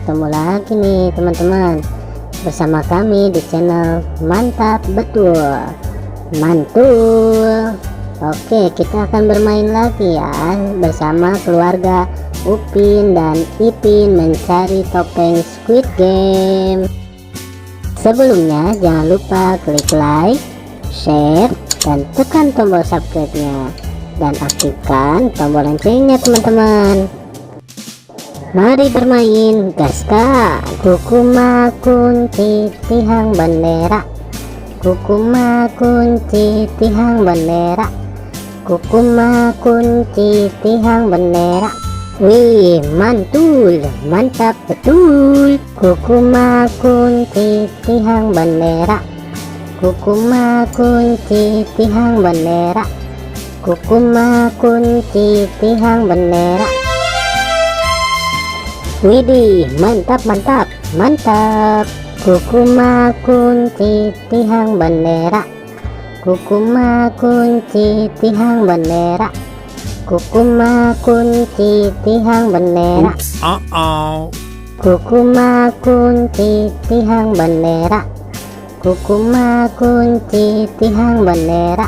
ketemu lagi nih teman-teman bersama kami di channel Mantap Betul Mantul. Oke, kita akan bermain lagi ya bersama keluarga Upin dan Ipin mencari topeng Squid Game. Sebelumnya jangan lupa klik like, share, dan tekan tombol subscribe-nya dan aktifkan tombol loncengnya teman-teman. Mari bermain, gaskan. Kukuma kunci tihang bendera, kukuma kunci tihang bendera, kukuma kunci tihang bendera. Wih, mantul, mantap betul. Kukuma kunci tihang bendera, kukuma kunci tihang bendera, kukuma kunci tihang bendera. Widih, mantap mantap mantap. Kukuma kunci tihang bendera, kukuma kunci tihang bendera, kukuma kunci tihang bendera. Kukuma kunci tihang bendera, kukuma kunci tihang bendera,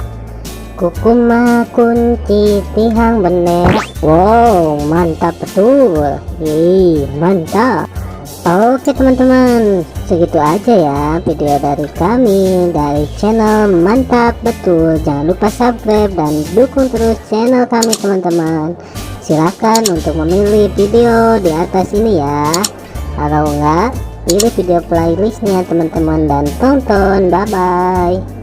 kukuma kunci tihang bendera. Wow, mantap betul. Mantap. Oke teman-teman, segitu aja ya video dari kami dari channel Mantap Betul. Jangan lupa subscribe dan dukung terus channel kami teman-teman. Silahkan untuk memilih video di atas ini ya. Kalau enggak, pilih video playlistnya teman-teman dan tonton. Bye bye.